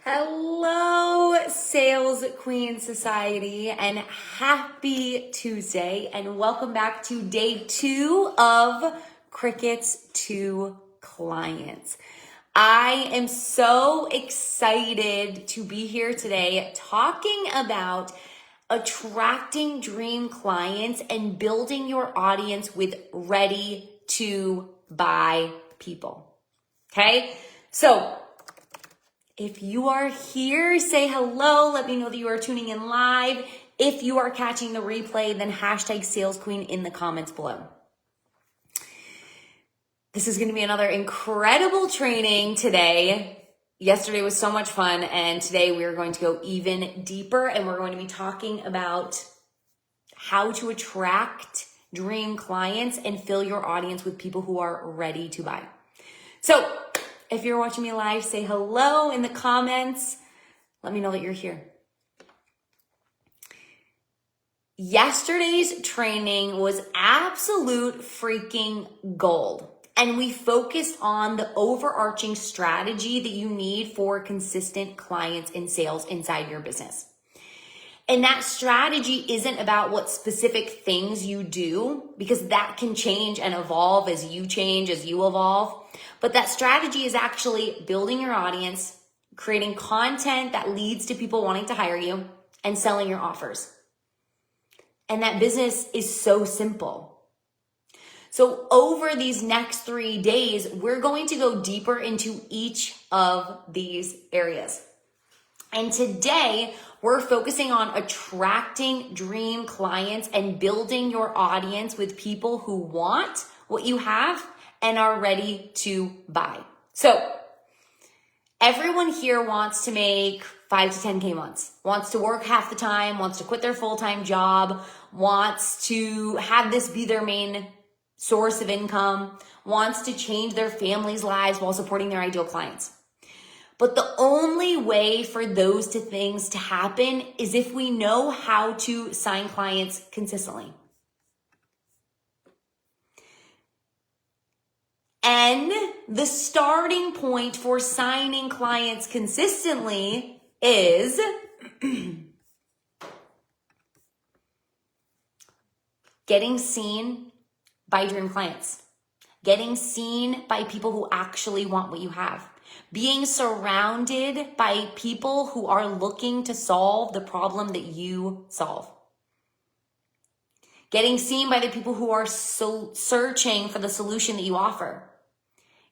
Hello, Sales Queen Society, and happy Tuesday, and welcome back to day 2 of Crickets to Clients. I am so excited to be here today talking about attracting dream clients and building your audience with ready to buy people. Okay? So, if you are here, say hello. Let me know that you are tuning in live. If you are catching the replay, then hashtag Sales Queen in the comments below. This is going to be another incredible training today. Yesterday was so much fun, and today we are going to go even deeper, and we're going to be talking about how to attract dream clients and fill your audience with people who are ready to buy. So, if you're watching me live, say hello in the comments. Let me know that you're here. Yesterday's training was absolute freaking gold. And we focused on the overarching strategy that you need for consistent clients and sales inside your business. And that strategy isn't about what specific things you do, because that can change and evolve as you change, as you evolve. But that strategy is actually building your audience, creating content that leads to people wanting to hire you, and selling your offers. And that business is so simple. So over these next 3 days, we're going to go deeper into each of these areas. And today, we're focusing on attracting dream clients and building your audience with people who want what you have and are ready to buy. So everyone here wants to make 5 to 10K months, wants to work half the time, wants to quit their full-time job, wants to have this be their main source of income, wants to change their family's lives while supporting their ideal clients. But the only way for those two things to happen is if we know how to sign clients consistently. And the starting point for signing clients consistently is getting seen by dream clients, getting seen by people who actually want what you have, being surrounded by people who are looking to solve the problem that you solve, getting seen by the people who are searching for the solution that you offer,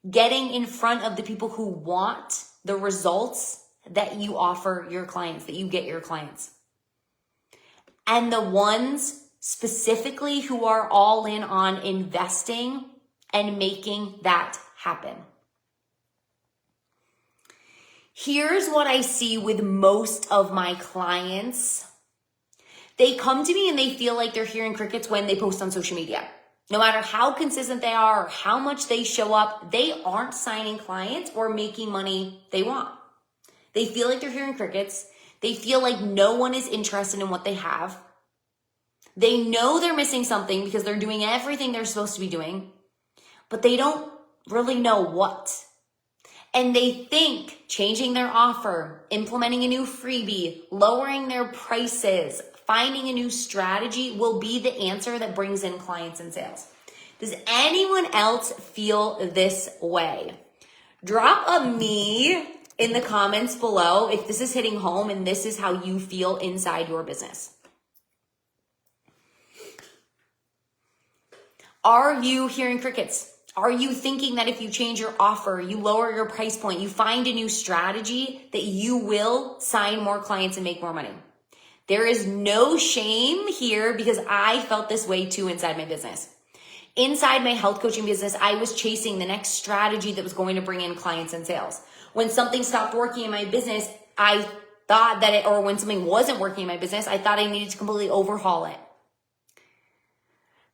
getting in front of the people who want the results that you offer your clients, that you get your clients. And the ones specifically who are all in on investing and making that happen. Here's what I see with most of my clients. They come to me and they feel like they're hearing crickets when they post on social media. No matter how consistent they are or how much they show up, they aren't signing clients or making money they want. They feel like they're hearing crickets. They feel like no one is interested in what they have. They know they're missing something because they're doing everything they're supposed to be doing, but they don't really know what. And they think changing their offer, implementing a new freebie, lowering their prices, finding a new strategy will be the answer that brings in clients and sales. Does anyone else feel this way? Drop a me in the comments below if this is hitting home and this is how you feel inside your business. Are you hearing crickets? Are you thinking that if you change your offer, you lower your price point, you find a new strategy, that you will sign more clients and make more money? There is no shame here, because I felt this way too inside my business. Inside my health coaching business, I was chasing the next strategy that was going to bring in clients and sales. When something stopped working in my business, I thought that or when something wasn't working in my business, I thought I needed to completely overhaul it.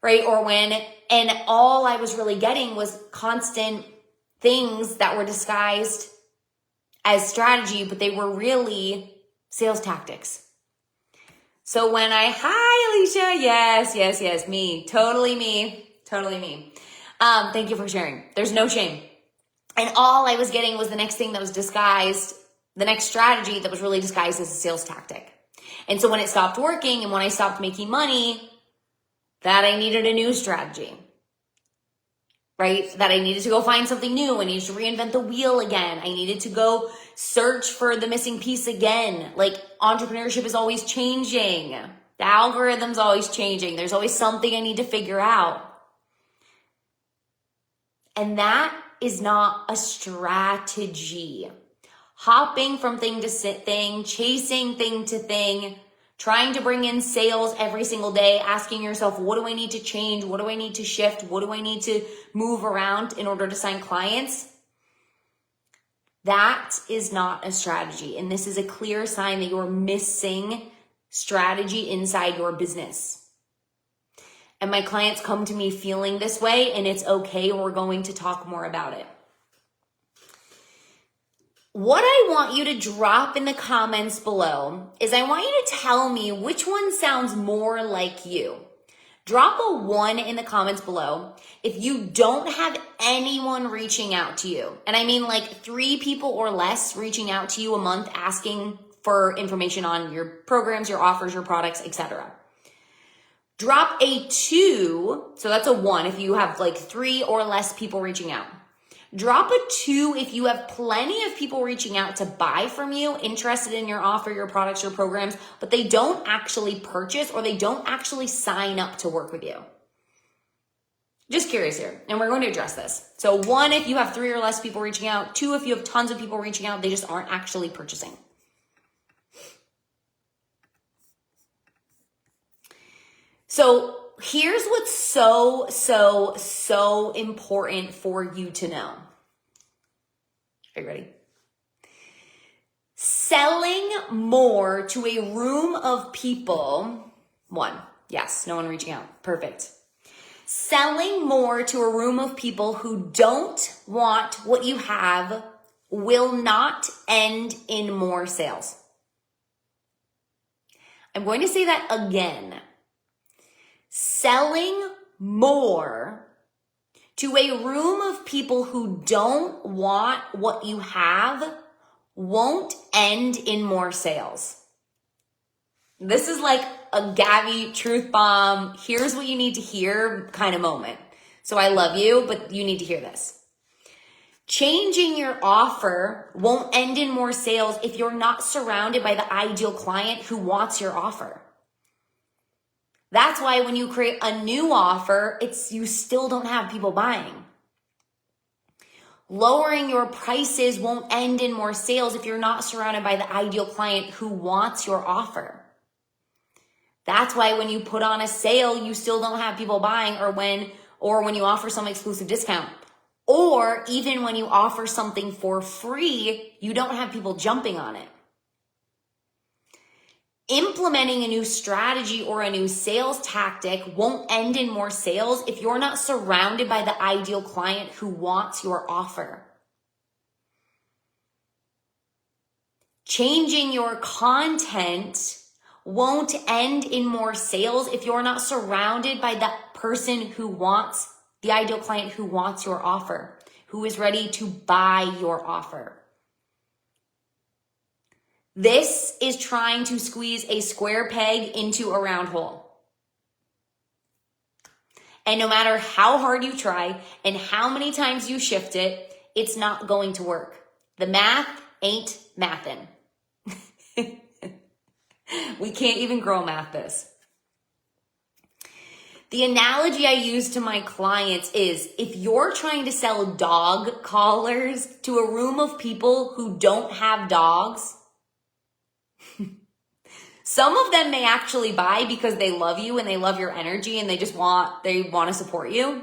Right? And all I was really getting was constant things that were disguised as strategy, but they were really sales tactics. So when hi Alicia, yes, me, totally me. Thank you for sharing. There's no shame. And all I was getting was the next thing that was disguised the next strategy that was really disguised as a sales tactic. And so when it stopped working and when I stopped making money, that I needed a new strategy, right? That I needed to go find something new. I needed to reinvent the wheel again. I needed to go search for the missing piece again. Like, entrepreneurship is always changing. The algorithm's always changing. There's always something I need to figure out. And that is not a strategy. Hopping from thing to thing, chasing thing to thing, trying to bring in sales every single day, asking yourself, what do I need to change? What do I need to shift? What do I need to move around in order to sign clients? That is not a strategy. And this is a clear sign that you're missing strategy inside your business. And my clients come to me feeling this way, and it's okay. We're going to talk more about it. What I want you to drop in the comments below is I want you to tell me which one sounds more like you. Drop a 1 in the comments below if you don't have anyone reaching out to you. And I mean like 3 people or less reaching out to you a month asking for information on your programs, your offers, your products, etc. Drop a 2, so that's a 1 if you have like 3 or less people reaching out. Drop a 2 if you have plenty of people reaching out to buy from you, interested in your offer, your products, your programs, but they don't actually purchase or they don't actually sign up to work with you. Just curious here, and we're going to address this. So 1 if you have 3 or less people reaching out, 2 if you have tons of people reaching out, they just aren't actually purchasing. So here's what's so important for you to know. Are you ready? Selling more to a room of people. 1, yes, no one reaching out. Perfect. Selling more to a room of people who don't want what you have will not end in more sales. I'm going to say that again. Selling more to a room of people who don't want what you have won't end in more sales. This is like a Gabby truth bomb. Here's what you need to hear kind of moment. So I love you, but you need to hear this. Changing your offer won't end in more sales if you're not surrounded by the ideal client who wants your offer. That's why when you create a new offer, you still don't have people buying. Lowering your prices won't end in more sales if you're not surrounded by the ideal client who wants your offer. That's why when you put on a sale, you still don't have people buying, or when you offer some exclusive discount, or even when you offer something for free, you don't have people jumping on it. Implementing a new strategy or a new sales tactic won't end in more sales if you're not surrounded by the ideal client who wants your offer. Changing your content won't end in more sales if you're not surrounded by the person who wants, the ideal client who wants your offer, who is ready to buy your offer. This is trying to squeeze a square peg into a round hole. And no matter how hard you try and how many times you shift it, it's not going to work. The math ain't mathin'. We can't even girl math this. The analogy I use to my clients is if you're trying to sell dog collars to a room of people who don't have dogs, some of them may actually buy because they love you and they love your energy and they want to support you.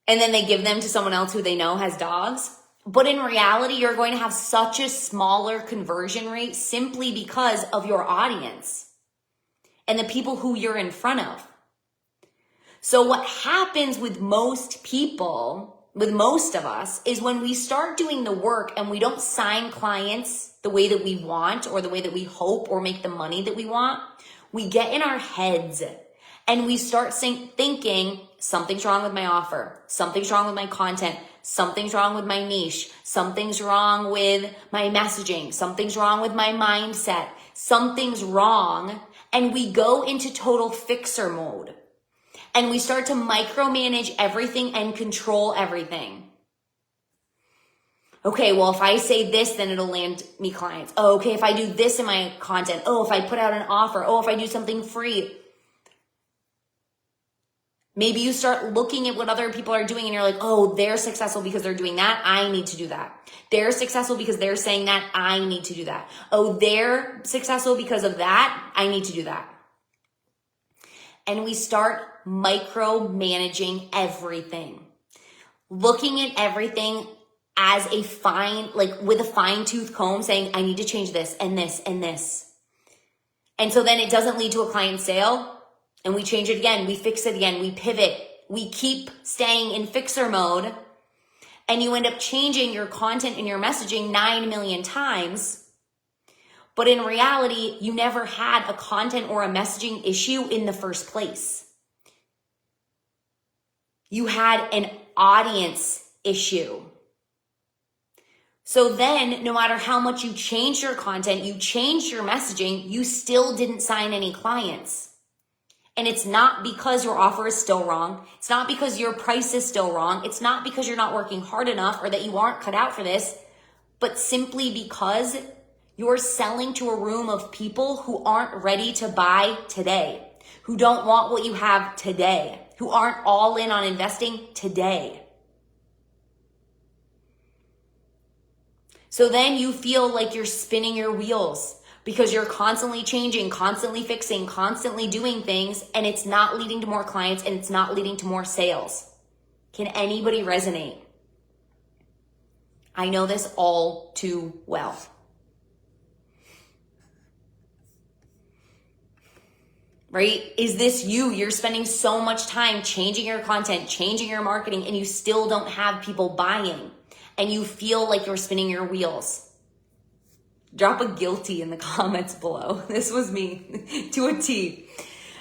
And then they give them to someone else who they know has dogs. But in reality, you're going to have such a smaller conversion rate simply because of your audience and the people who you're in front of. So what happens with most people, with most of us, is when we start doing the work and we don't sign clients the way that we want or the way that we hope or make the money that we want, we get in our heads and we start thinking something's wrong with my offer, something's wrong with my content, something's wrong with my niche, something's wrong with my messaging, something's wrong with my mindset, something's wrong, and we go into total fixer mode. And we start to micromanage everything and control everything. Okay, well, if I say this, then it'll land me clients. Oh, okay, if I do this in my content. Oh, if I put out an offer. Oh, if I do something free. Maybe you start looking at what other people are doing and you're like, oh, they're successful because they're doing that. I need to do that. They're successful because they're saying that. I need to do that. Oh, they're successful because of that. I need to do that. And we start micromanaging everything. Looking at everything as a with a fine tooth comb, saying, I need to change this and this and this. And so then it doesn't lead to a client sale. And we change it again, we fix it again, we pivot, we keep staying in fixer mode, and you end up changing your content and your messaging 9 million times. But in reality, you never had a content or a messaging issue in the first place. You had an audience issue. So then, no matter how much you changed your content, you changed your messaging, you still didn't sign any clients. And it's not because your offer is still wrong. It's not because your price is still wrong. It's not because you're not working hard enough or that you aren't cut out for this, but simply because you're selling to a room of people who aren't ready to buy today, who don't want what you have today, who aren't all in on investing today. So then you feel like you're spinning your wheels, because you're constantly changing, constantly fixing, constantly doing things, and it's not leading to more clients and it's not leading to more sales. Can anybody resonate? I know this all too well. Right? Is this you? You're spending so much time changing your content, changing your marketing, and you still don't have people buying, and you feel like you're spinning your wheels. Drop a guilty in the comments below. This was me to a T.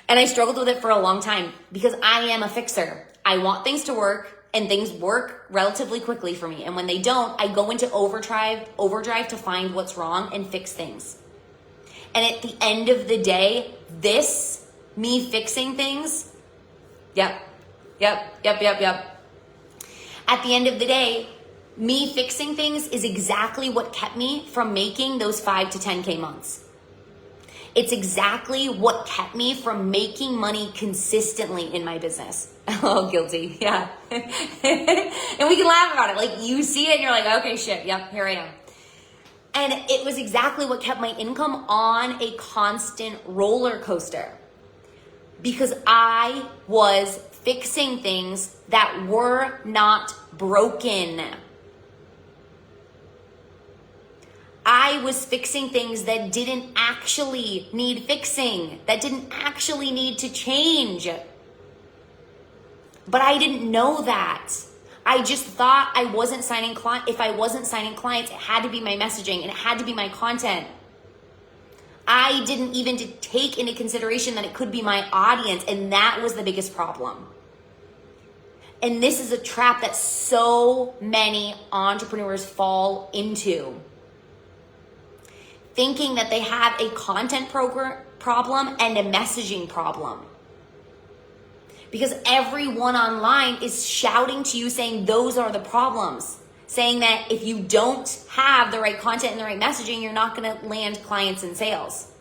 And I struggled with it for a long time because I am a fixer. I want things to work, and things work relatively quickly for me. And when they don't, I go into overdrive to find what's wrong and fix things. And at the end of the day, me fixing things, yep. At the end of the day, me fixing things is exactly what kept me from making those 5 to 10K months. It's exactly what kept me from making money consistently in my business. Oh, guilty. Yeah. And we can laugh about it. Like, you see it and you're like, okay, shit. Yep, here I am. And it was exactly what kept my income on a constant roller coaster, because I was fixing things that were not broken. I was fixing things that didn't actually need fixing, that didn't actually need to change. But I didn't know that. I just thought I wasn't signing clients. If I wasn't signing clients, it had to be my messaging and it had to be my content. I didn't even take into consideration that it could be my audience, and that was the biggest problem. And this is a trap that so many entrepreneurs fall into. Thinking that they have a content problem and a messaging problem. Because everyone online is shouting to you saying those are the problems. Saying that if you don't have the right content and the right messaging, you're not going to land clients and sales.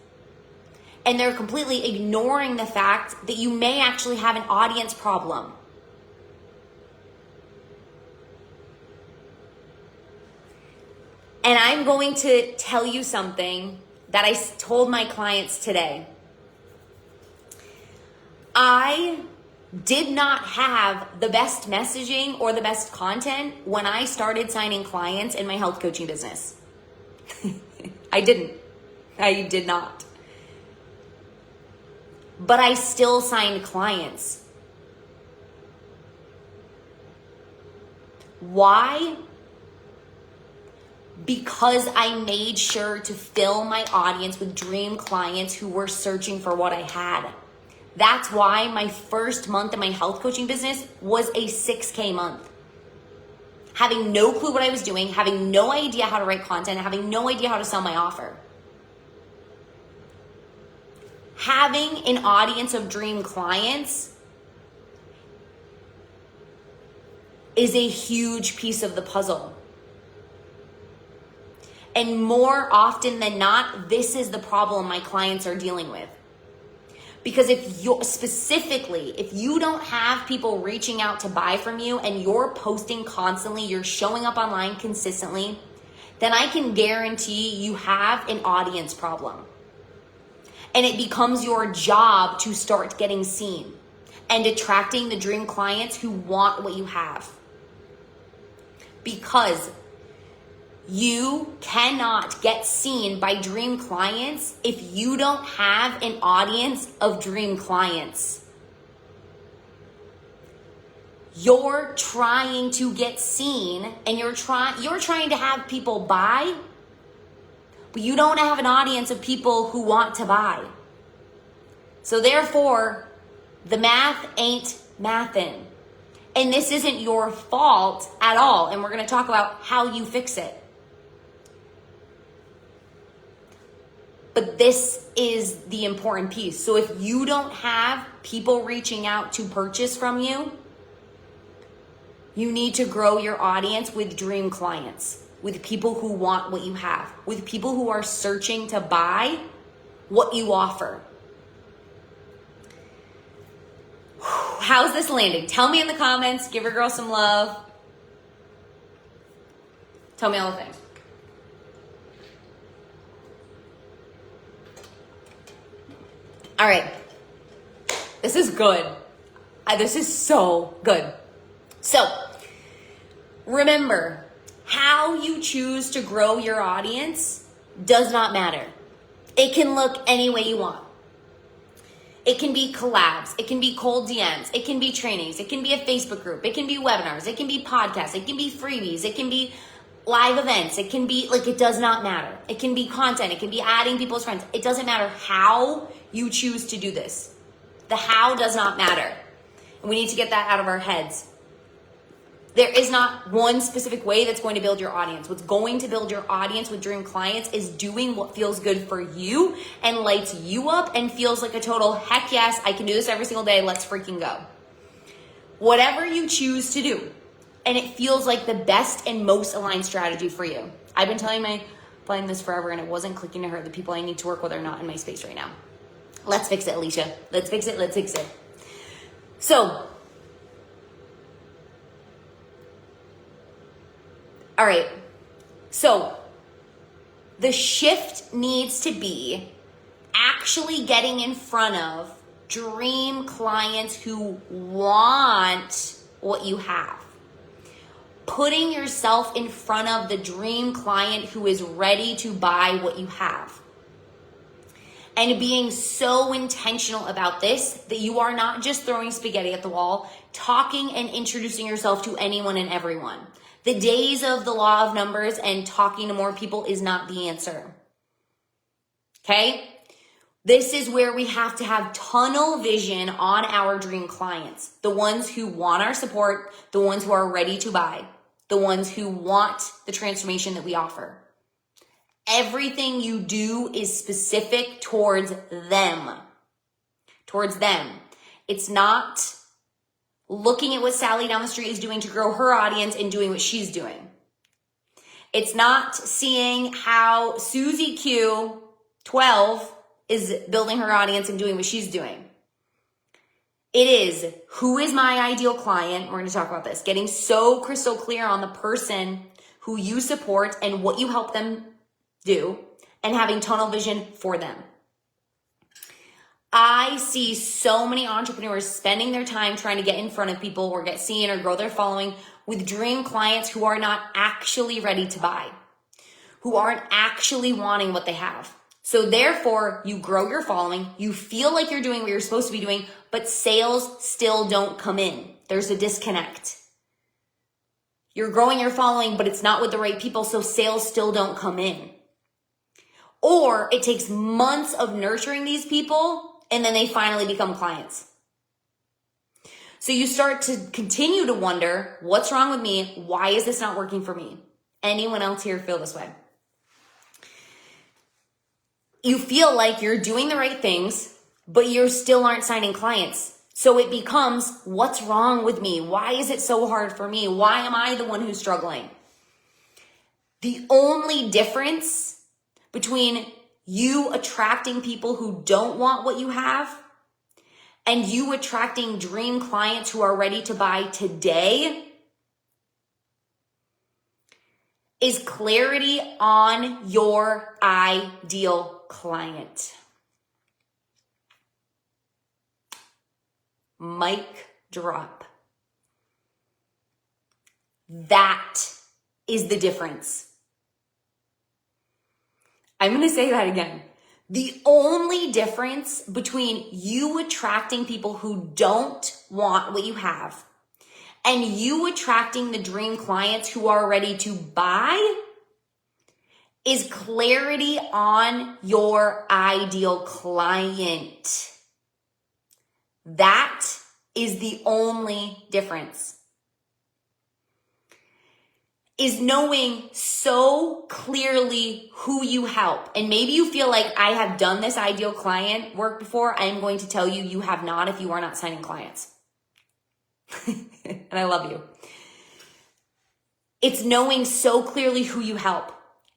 And they're completely ignoring the fact that you may actually have an audience problem. And I'm going to tell you something that I told my clients today. I did not have the best messaging or the best content when I started signing clients in my health coaching business. I didn't. I did not. But I still signed clients. Why? Because I made sure to fill my audience with dream clients who were searching for what I had. That's why my first month in my health coaching business was a 6K month. having no clue what I was doing, having no idea how to write content, having no idea how to sell my offer. Having an audience of dream clients is a huge piece of the puzzle. And more often than not, this is the problem my clients are dealing with. Because if you don't have people reaching out to buy from you and you're posting constantly, you're showing up online consistently, then I can guarantee you have an audience problem. And it becomes your job to start getting seen and attracting the dream clients who want what you have. Because you cannot get seen by dream clients if you don't have an audience of dream clients. You're trying to get seen and you're trying to have people buy, but you don't have an audience of people who want to buy. So therefore, the math ain't mathin'. And this isn't your fault at all. And we're going to talk about how you fix it. But this is the important piece. So if you don't have people reaching out to purchase from you, you need to grow your audience with dream clients, with people who want what you have, with people who are searching to buy what you offer. How's this landing? Tell me in the comments. Give your girl some love. Tell me all the things. All right. This is good. This is so good. So, remember, how you choose to grow your audience does not matter. It can look any way you want. It can be collabs. It can be cold DMs. It can be trainings. It can be a Facebook group. It can be webinars. It can be podcasts. It can be freebies. It can be live events. It can be, it does not matter. It can be content. It can be adding people's friends. It doesn't matter how you choose to do this. The how does not matter. And we need to get that out of our heads. There is not one specific way that's going to build your audience. What's going to build your audience with dream clients is doing what feels good for you and lights you up and feels like a total heck yes, I can do this every single day. Let's freaking go. Whatever you choose to do, and it feels like the best and most aligned strategy for you. I've been telling my client this forever and it wasn't clicking to her. The people I need to work with are not in my space right now. Let's fix it, Alicia. Let's fix it. Let's fix it. So, all right, so the shift needs to be actually getting in front of dream clients who want what you have. Putting yourself in front of the dream client who is ready to buy what you have. And being so intentional about this that you are not just throwing spaghetti at the wall, talking and introducing yourself to anyone and everyone. The days of the law of numbers and talking to more people is not the answer. Okay? This is where we have to have tunnel vision on our dream clients. The ones who want our support, the ones who are ready to buy, the ones who want the transformation that we offer. Everything you do is specific towards them. Towards them. It's not looking at what Sally down the street is doing to grow her audience and doing what she's doing. It's not seeing how Susie Q12 is building her audience and doing what she's doing. It is, who is my ideal client? We're going to talk about this. Getting so crystal clear on the person who you support and what you help them do and having tunnel vision for them. I see so many entrepreneurs spending their time trying to get in front of people or get seen or grow their following with dream clients who are not actually ready to buy, who aren't actually wanting what they have. So therefore, you grow your following, you feel like you're doing what you're supposed to be doing, but sales still don't come in. There's a disconnect. You're growing your following, but it's not with the right people, so sales still don't come in. Or it takes months of nurturing these people and then they finally become clients. So you start to continue to wonder, what's wrong with me? Why is this not working for me? Anyone else here feel this way? You feel like you're doing the right things, but you still aren't signing clients. So it becomes, what's wrong with me? Why is it so hard for me? Why am I the one who's struggling? The only difference between you attracting people who don't want what you have and you attracting dream clients who are ready to buy today is clarity on your ideal client. Mic drop. That is the difference. I'm going to say that again. The only difference between you attracting people who don't want what you have and you attracting the dream clients who are ready to buy is clarity on your ideal client. That is the only difference. Is knowing so clearly who you help. And maybe you feel like, I have done this ideal client work before. I am going to tell you, you have not if you are not signing clients. And I love you. It's knowing so clearly who you help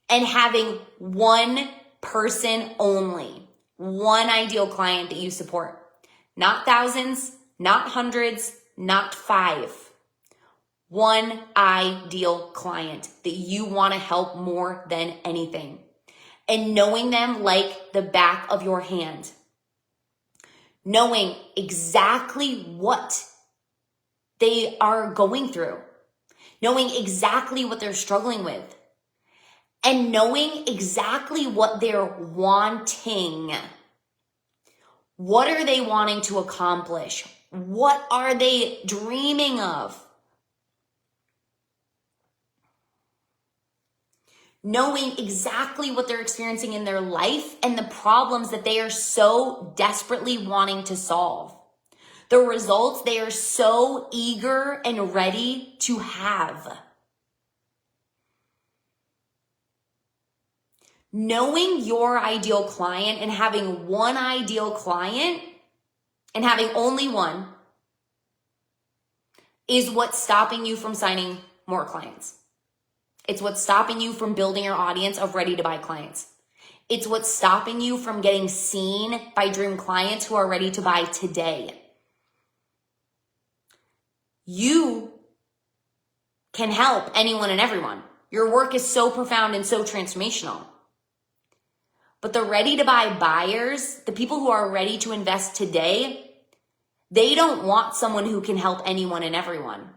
and having one person only, one ideal client that you support. Not thousands, not hundreds, not 5. One ideal client that you want to help more than anything. And knowing them like the back of your hand. Knowing exactly what they are going through. Knowing exactly what they're struggling with. And knowing exactly what they're wanting. What are they wanting to accomplish? What are they dreaming of? Knowing exactly what they're experiencing in their life and the problems that they are so desperately wanting to solve. The results they are so eager and ready to have. Knowing your ideal client and having one ideal client and having only one is what's stopping you from signing more clients. It's what's stopping you from building your audience of ready to buy clients. It's what's stopping you from getting seen by dream clients who are ready to buy today. You can help anyone and everyone. Your work is so profound and so transformational. But the ready to buy buyers, the people who are ready to invest today, they don't want someone who can help anyone and everyone.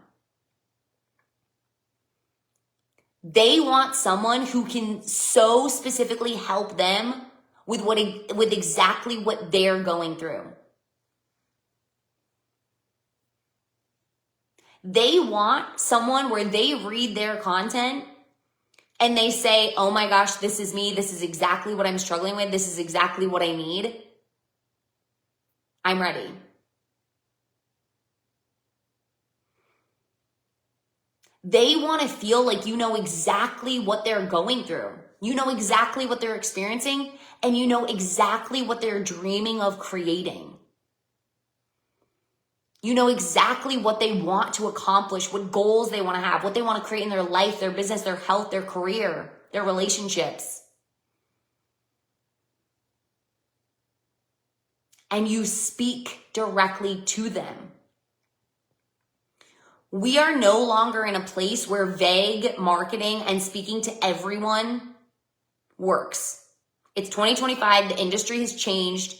They want someone who can so specifically help them with exactly what they're going through. They want someone where they read their content and they say, oh my gosh, this is me. This is exactly what I'm struggling with. This is exactly what I need. I'm ready. They want to feel like you know exactly what they're going through. You know exactly what they're experiencing, and you know exactly what they're dreaming of creating. You know exactly what they want to accomplish, what goals they want to have, what they want to create in their life, their business, their health, their career, their relationships. And you speak directly to them. We are no longer in a place where vague marketing and speaking to everyone works. It's 2025. The industry has changed.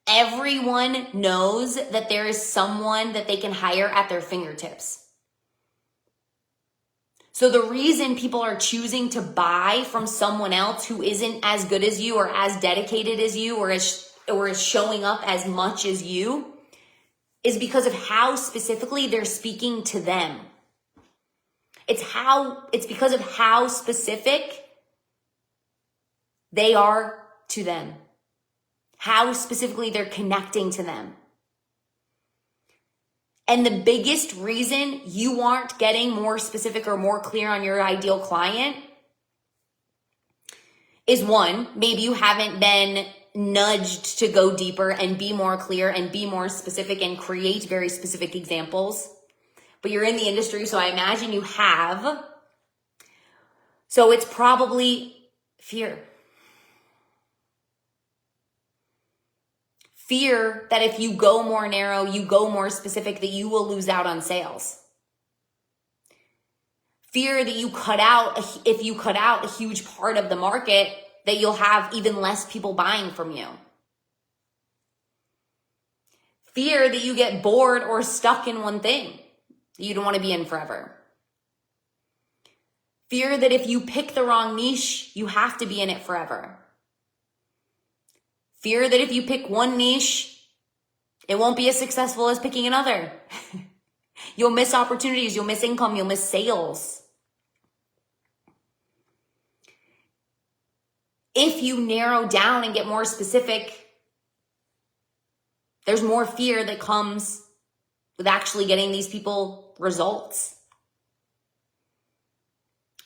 Everyone knows that there is someone that they can hire at their fingertips. So the reason people are choosing to buy from someone else who isn't as good as you or as dedicated as you or is showing up as much as you is because of how specifically they're speaking to them. It's because of how specific they are to them. How specifically they're connecting to them. And the biggest reason you aren't getting more specific or more clear on your ideal client is one, maybe you haven't been nudged to go deeper and be more clear and be more specific and create very specific examples. But you're in the industry, so I imagine you have. So it's probably fear. Fear that if you go more narrow, you go more specific, that you will lose out on sales. Fear that if you cut out a huge part of the market, that you'll have even less people buying from you. Fear that you get bored or stuck in one thing that you don't want to be in forever. Fear that if you pick the wrong niche, you have to be in it forever. Fear that if you pick one niche, it won't be as successful as picking another. You'll miss opportunities, you'll miss income, you'll miss sales. If you narrow down and get more specific, there's more fear that comes with actually getting these people results.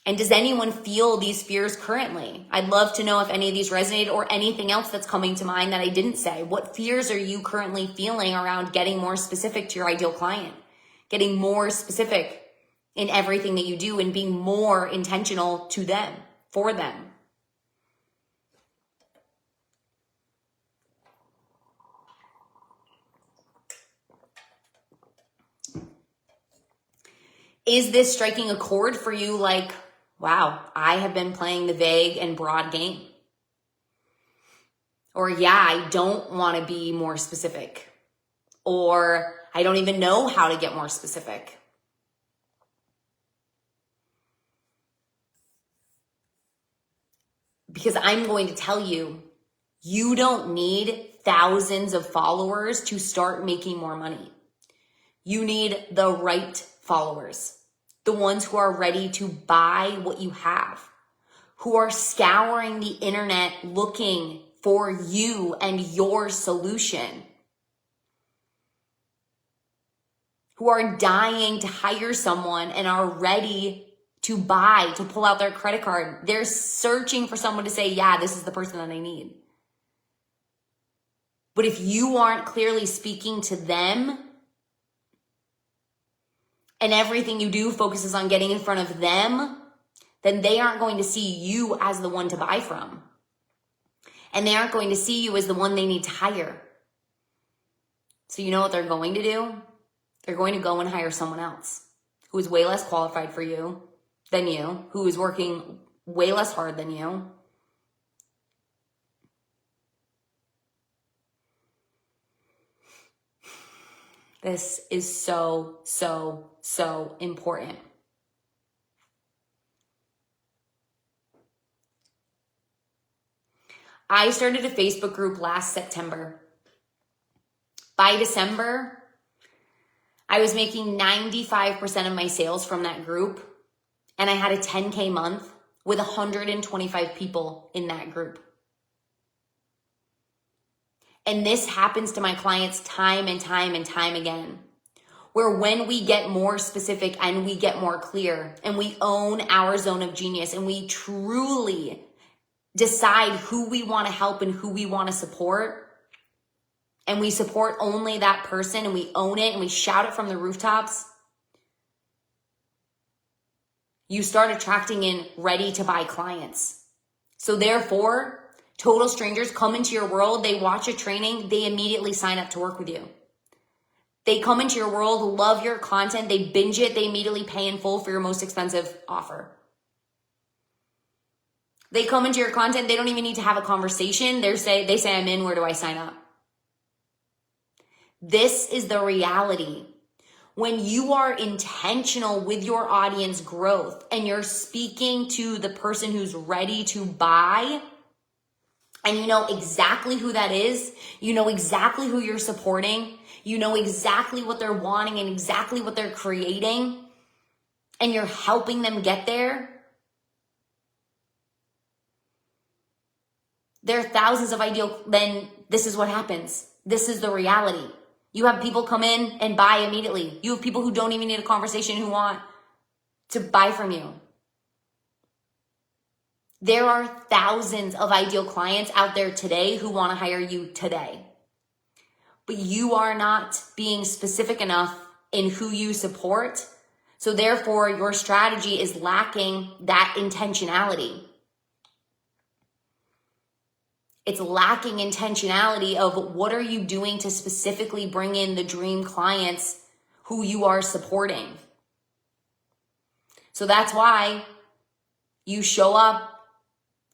And does anyone feel these fears currently? I'd love to know if any of these resonated or anything else that's coming to mind that I didn't say. What fears are you currently feeling around getting more specific to your ideal client? Getting more specific in everything that you do and being more intentional to them, for them. Is this striking a chord for you like, wow, I have been playing the vague and broad game? Or yeah, I don't want to be more specific. Or I don't even know how to get more specific. Because I'm going to tell you, you don't need thousands of followers to start making more money. You need the right followers, the ones who are ready to buy what you have, who are scouring the internet looking for you and your solution, who are dying to hire someone and are ready to buy, to pull out their credit card. They're searching for someone to say, yeah, this is the person that I need. But if you aren't clearly speaking to them, and everything you do focuses on getting in front of them, then they aren't going to see you as the one to buy from. And they aren't going to see you as the one they need to hire. So you know what they're going to do? They're going to go and hire someone else who is way less qualified for you than you, who is working way less hard than you. This is so, so, so important. I started a Facebook group last September. By December, I was making 95% of my sales from that group, and I had a 10K month with 125 people in that group. And this happens to my clients time and time and time again, where when we get more specific and we get more clear and we own our zone of genius and we truly decide who we want to help and who we want to support, and we support only that person and we own it and we shout it from the rooftops, you start attracting in ready to buy clients. So therefore, total strangers come into your world, they watch a training, they immediately sign up to work with you. They come into your world, love your content, they binge it, they immediately pay in full for your most expensive offer. They come into your content, they don't even need to have a conversation. They say, I'm in, where do I sign up? This is the reality. When you are intentional with your audience growth and you're speaking to the person who's ready to buy, and you know exactly who that is, you know exactly who you're supporting, you know exactly what they're wanting and exactly what they're creating, and you're helping them get there, there are thousands of then this is what happens. This is the reality. You have people come in and buy immediately. You have people who don't even need a conversation who want to buy from you. There are thousands of ideal clients out there today who want to hire you today. But you are not being specific enough in who you support. So therefore, your strategy is lacking that intentionality. It's lacking intentionality of what are you doing to specifically bring in the dream clients who you are supporting. So that's why you show up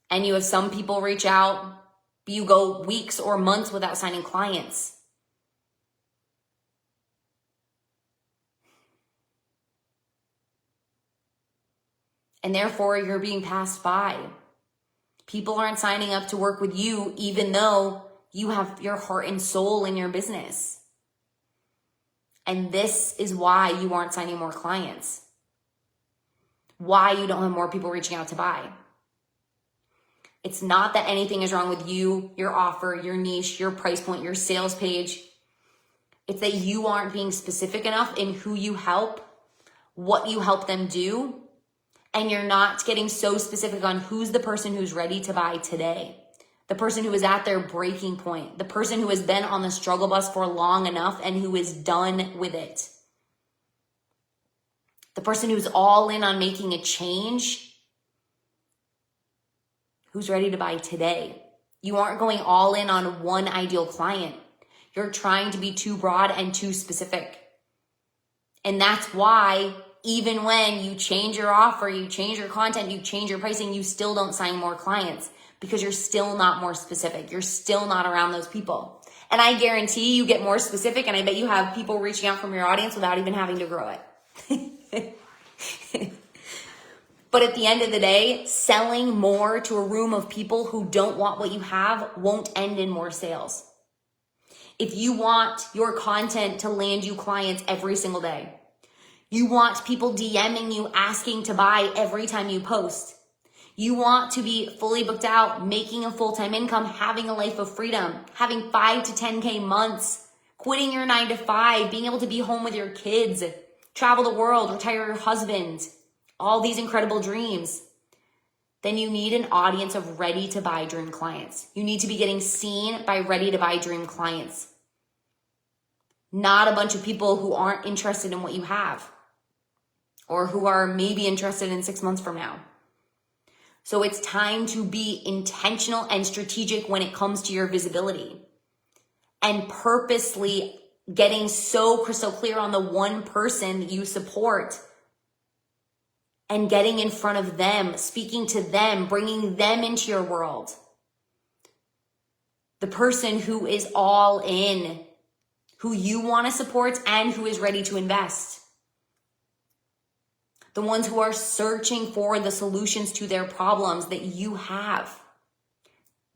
and you have some people reach out, but you go weeks or months without signing clients. And therefore, you're being passed by. People aren't signing up to work with you, even though you have your heart and soul in your business. And this is why you aren't signing more clients. Why you don't have more people reaching out to buy. It's not that anything is wrong with you, your offer, your niche, your price point, your sales page. It's that you aren't being specific enough in who you help, what you help them do, and you're not getting so specific on who's the person who's ready to buy today. The person who is at their breaking point. The person who has been on the struggle bus for long enough and who is done with it. The person who's all in on making a change. Who's ready to buy today. You aren't going all in on one ideal client. You're trying to be too broad and too specific. And that's why even when you change your offer, you change your content, you change your pricing, you still don't sign more clients because you're still not more specific. You're still not around those people. And I guarantee you get more specific, and I bet you have people reaching out from your audience without even having to grow it. But at the end of the day, selling more to a room of people who don't want what you have won't end in more sales. If you want your content to land you clients every single day, you want people DMing you, asking to buy every time you post. You want to be fully booked out, making a full-time income, having a life of freedom, having 5 to 10K months, quitting your 9 to 5, being able to be home with your kids, travel the world, retire your husband, all these incredible dreams. Then you need an audience of ready to buy dream clients. You need to be getting seen by ready to buy dream clients. Not a bunch of people who aren't interested in what you have, or who are maybe interested in 6 months from now. So it's time to be intentional and strategic when it comes to your visibility, and purposely getting so crystal clear on the one person that you support and getting in front of them, speaking to them, bringing them into your world. The person who is all in, who you want to support and who is ready to invest. The ones who are searching for the solutions to their problems that you have.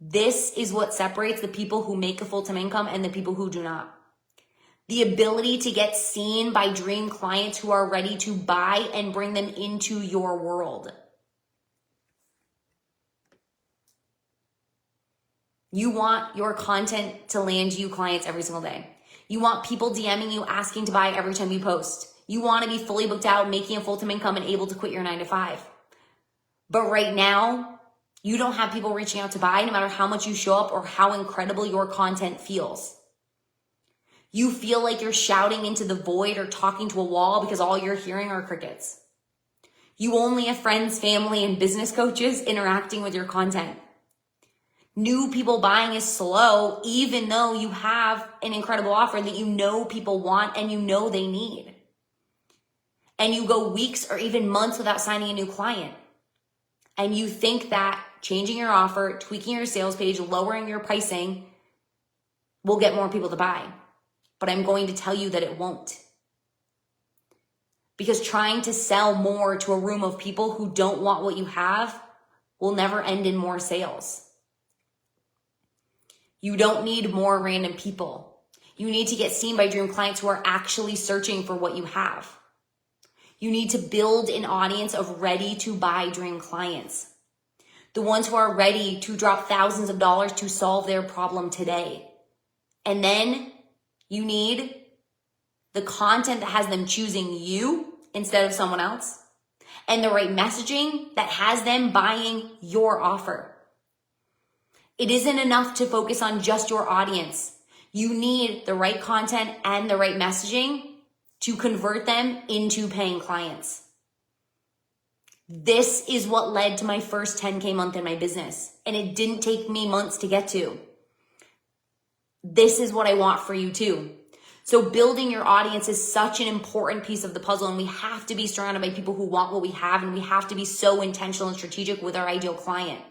This is what separates the people who make a full-time income and the people who do not. The ability to get seen by dream clients who are ready to buy and bring them into your world. You want your content to land you clients every single day. You want people DMing you, asking to buy every time you post. You want to be fully booked out, making a full-time income and able to quit your 9 to 5. But right now, you don't have people reaching out to buy no matter how much you show up or how incredible your content feels. You feel like you're shouting into the void or talking to a wall because all you're hearing are crickets. You only have friends, family, and business coaches interacting with your content. New people buying is slow, even though you have an incredible offer that you know people want and you know they need. And you go weeks or even months without signing a new client. And you think that changing your offer, tweaking your sales page, lowering your pricing will get more people to buy. But I'm going to tell you that it won't. Because trying to sell more to a room of people who don't want what you have will never end in more sales. You don't need more random people. You need to get seen by dream clients who are actually searching for what you have. You need to build an audience of ready to buy dream clients. The ones who are ready to drop thousands of dollars to solve their problem today. And then You need the content that has them choosing you instead of someone else, and the right messaging that has them buying your offer. It isn't enough to focus on just your audience. You need the right content and the right messaging to convert them into paying clients. This is what led to my first 10K month in my business, and it didn't take me months to get to. This is what I want for you too. So building your audience is such an important piece of the puzzle, and we have to be surrounded by people who want what we have, and we have to be so intentional and strategic with our ideal client.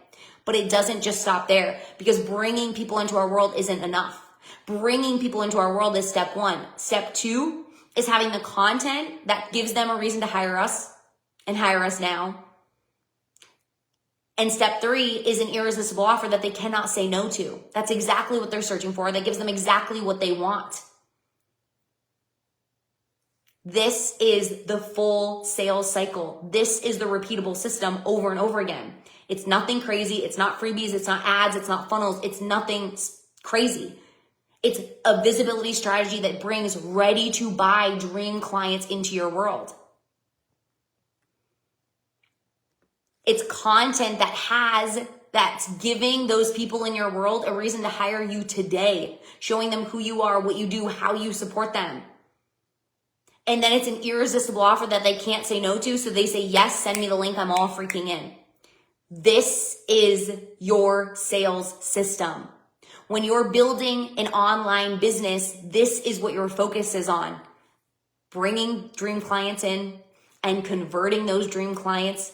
But it doesn't just stop there, because bringing people into our world isn't enough. Bringing people into our world is step one. Step two is having the content that gives them a reason to hire us and hire us now. And step three is an irresistible offer that they cannot say no to. That's exactly what they're searching for. That gives them exactly what they want. This is the full sales cycle. This is the repeatable system over and over again. It's nothing crazy. It's not freebies. It's not ads. It's not funnels. It's nothing crazy. It's a visibility strategy that brings ready to buy dream clients into your world. It's content that's giving those people in your world a reason to hire you today, showing them who you are, what you do, how you support them. And then it's an irresistible offer that they can't say no to. So they say, yes, send me the link. I'm all freaking in. This is your sales system. When you're building an online business, this is what your focus is on. Bringing dream clients in and converting those dream clients,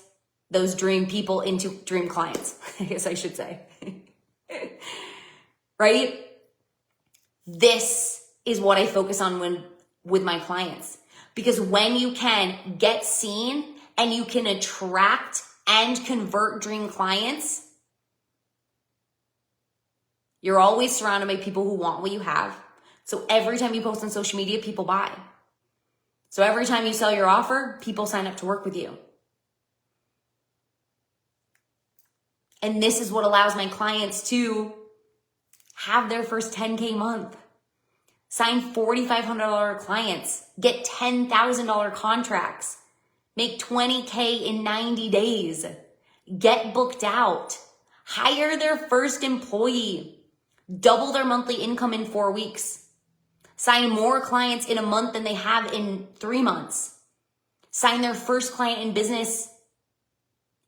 those dream people into dream clients, I guess I should say. Right? This is what I focus on with my clients. Because when you can get seen and you can attract and convert dream clients, you're always surrounded by people who want what you have. So every time you post on social media, people buy. So every time you sell your offer, people sign up to work with you. And this is what allows my clients to have their first 10K month. Sign $4,500 clients, get $10,000 contracts, make $20K in 90 days, get booked out, hire their first employee, double their monthly income in 4 weeks, sign more clients in a month than they have in 3 months, sign their first client in business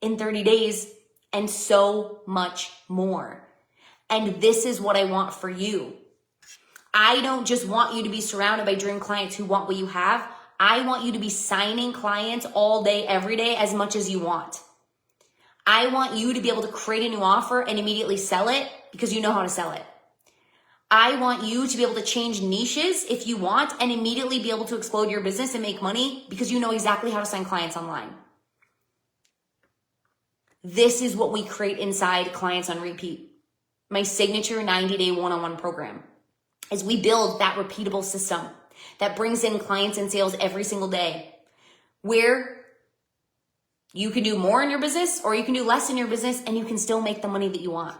in 30 days, and so much more. And this is what I want for you. I don't just want you to be surrounded by dream clients who want what you have. I want you to be signing clients all day, every day, as much as you want. I want you to be able to create a new offer and immediately sell it because you know how to sell it. I want you to be able to change niches if you want and immediately be able to explode your business and make money because you know exactly how to sign clients online. This is what we create inside Clients on Repeat, my signature 90-day one-on-one program. As we build that repeatable system that brings in clients and sales every single day, where you can do more in your business or you can do less in your business and you can still make the money that you want.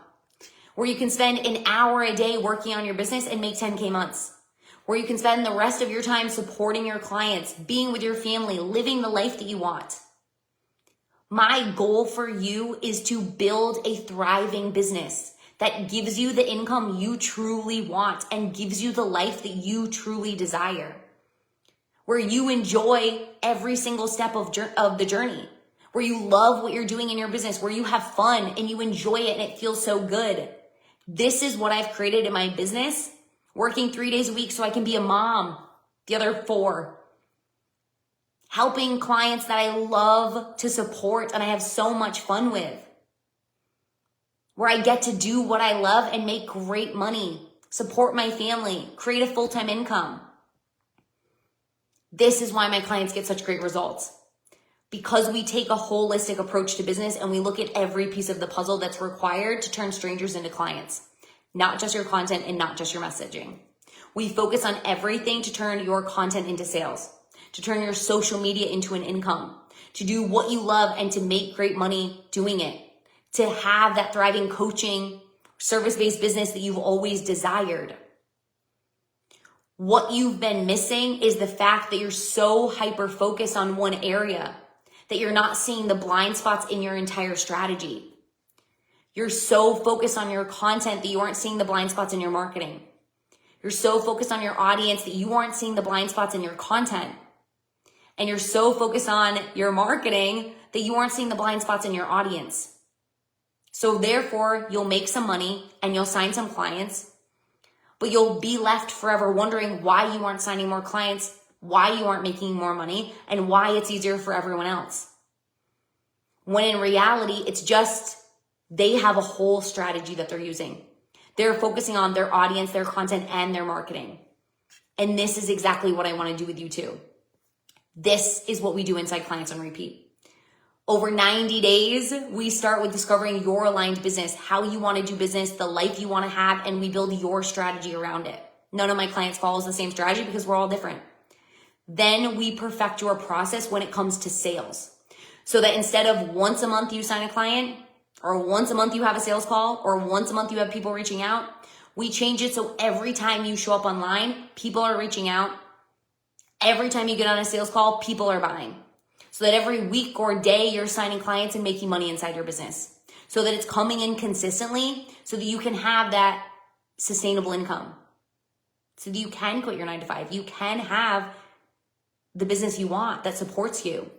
Where you can spend an hour a day working on your business and make 10K months. Where you can spend the rest of your time supporting your clients, being with your family, living the life that you want. My goal for you is to build a thriving business that gives you the income you truly want and gives you the life that you truly desire. Where you enjoy every single step of the journey. Where you love what you're doing in your business. Where you have fun and you enjoy it and it feels so good. This is what I've created in my business. Working 3 days a week so I can be a mom the other 4. Helping clients that I love to support and I have so much fun with. Where I get to do what I love and make great money, support my family, create a full-time income. This is why my clients get such great results. Because we take a holistic approach to business and we look at every piece of the puzzle that's required to turn strangers into clients. Not just your content and not just your messaging. We focus on everything to turn your content into sales, to turn your social media into an income, to do what you love and to make great money doing it. To have that thriving coaching, service-based business that you've always desired. What you've been missing is the fact that you're so hyper-focused on one area that you're not seeing the blind spots in your entire strategy. You're so focused on your content that you aren't seeing the blind spots in your marketing. You're so focused on your audience that you aren't seeing the blind spots in your content. And you're so focused on your marketing that you aren't seeing the blind spots in your audience. So therefore, you'll make some money and you'll sign some clients, but you'll be left forever wondering why you aren't signing more clients, why you aren't making more money, and why it's easier for everyone else. When in reality, it's just they have a whole strategy that they're using. They're focusing on their audience, their content, and their marketing. And this is exactly what I want to do with you too. This is what we do inside Clients on Repeat. Over 90 days, we start with discovering your aligned business, how you want to do business, the life you want to have, and we build your strategy around it. None of my clients follows the same strategy because we're all different. Then we perfect your process when it comes to sales. So that instead of once a month you sign a client, or once a month you have a sales call, or once a month you have people reaching out, we change it so every time you show up online, people are reaching out. Every time you get on a sales call, people are buying. So that every week or day you're signing clients and making money inside your business. So that it's coming in consistently so that you can have that sustainable income. So that you can quit your 9-to-5. You can have the business you want that supports you.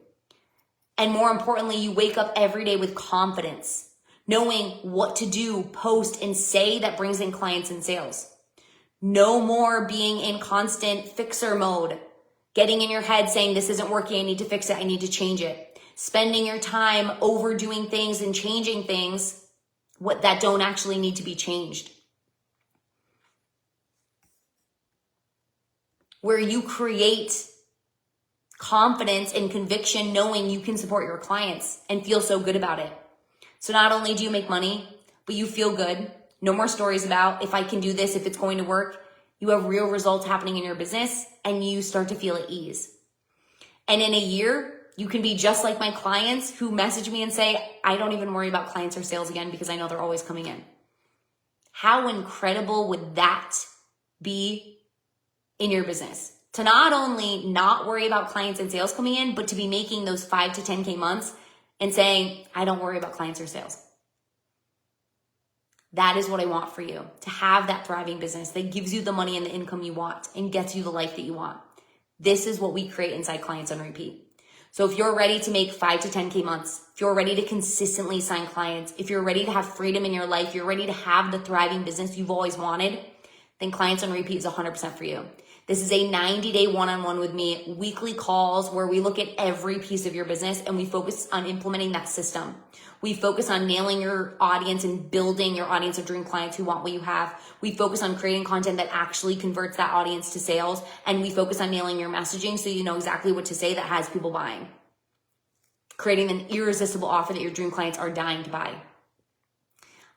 And more importantly, you wake up every day with confidence, knowing what to do, post, and say that brings in clients and sales. No more being in constant fixer mode, getting in your head saying, this isn't working, I need to fix it, I need to change it. Spending your time overdoing things and changing things that don't actually need to be changed. Where you create confidence and conviction knowing you can support your clients and feel so good about it. So not only do you make money, but you feel good. No more stories about if I can do this, if it's going to work. You have real results happening in your business and you start to feel at ease. And in a year, you can be just like my clients who message me and say, I don't even worry about clients or sales again because I know they're always coming in. How incredible would that be in your business? To not only not worry about clients and sales coming in, but to be making those 5 to 10K months and saying, I don't worry about clients or sales. That is what I want for you, to have that thriving business that gives you the money and the income you want and gets you the life that you want. This is what we create inside Clients on Repeat. So if you're ready to make 5 to 10K months, if you're ready to consistently sign clients, if you're ready to have freedom in your life, you're ready to have the thriving business you've always wanted, then Clients on Repeat is 100% for you. This is a 90-day one-on-one with me, weekly calls where we look at every piece of your business and we focus on implementing that system. We focus on nailing your audience and building your audience of dream clients who want what you have. We focus on creating content that actually converts that audience to sales. And we focus on nailing your messaging so you know exactly what to say that has people buying. Creating an irresistible offer that your dream clients are dying to buy.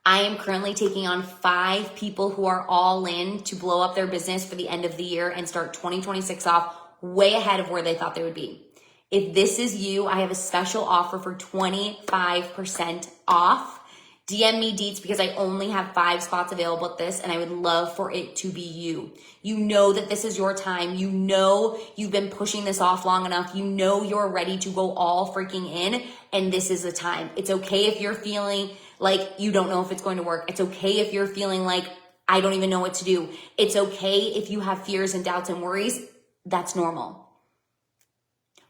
I am currently taking on 5 people who are all in to blow up their business for the end of the year and start 2026 off way ahead of where they thought they would be. If this is you, I have a special offer for 25% off. DM me deets because I only have 5 spots available at this and I would love for it to be you. You know that this is your time. You know you've been pushing this off long enough. You know you're ready to go all freaking in and this is the time. It's okay if you're feeling like you don't know if it's going to work. It's okay if you're feeling like I don't even know what to do. It's okay if you have fears and doubts and worries. That's normal.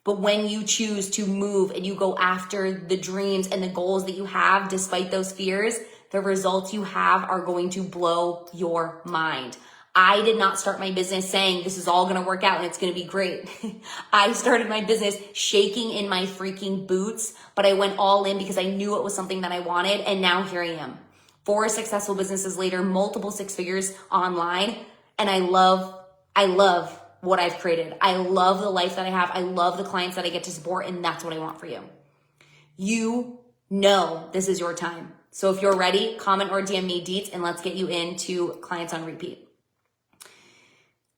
But when you choose to move and you go after the dreams and the goals that you have, despite those fears, the results you have are going to blow your mind. I did not start my business saying this is all going to work out and it's going to be great. I started my business shaking in my freaking boots, but I went all in because I knew it was something that I wanted. And now here I am. 4 successful businesses later, multiple 6 figures online. And I love what I've created. I love the life that I have. I love the clients that I get to support. And that's what I want for you. You know this is your time. So if you're ready, comment or DM me deets and let's get you into Clients on Repeat.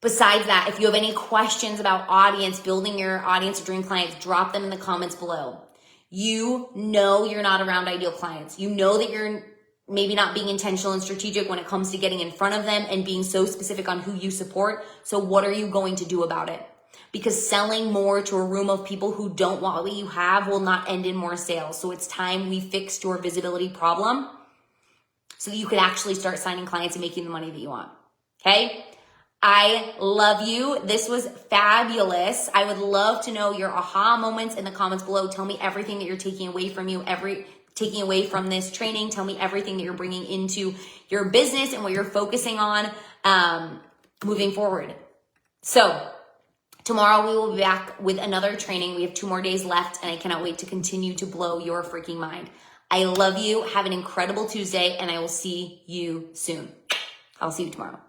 Besides that, if you have any questions about audience, building your audience of dream clients, drop them in the comments below. You know you're not around ideal clients. You know that you're maybe not being intentional and strategic when it comes to getting in front of them and being so specific on who you support. So what are you going to do about it? Because selling more to a room of people who don't want what you have will not end in more sales. So it's time we fixed your visibility problem so that you could actually start signing clients and making the money that you want. Okay? I love you. This was fabulous. I would love to know your aha moments in the comments below. Tell me everything that you're taking away from taking away from this training. Tell me everything that you're bringing into your business and what you're focusing on moving forward. So tomorrow we will be back with another training. We have 2 more days left and I cannot wait to continue to blow your freaking mind. I love you. Have an incredible Tuesday and I will see you soon. I'll see you tomorrow.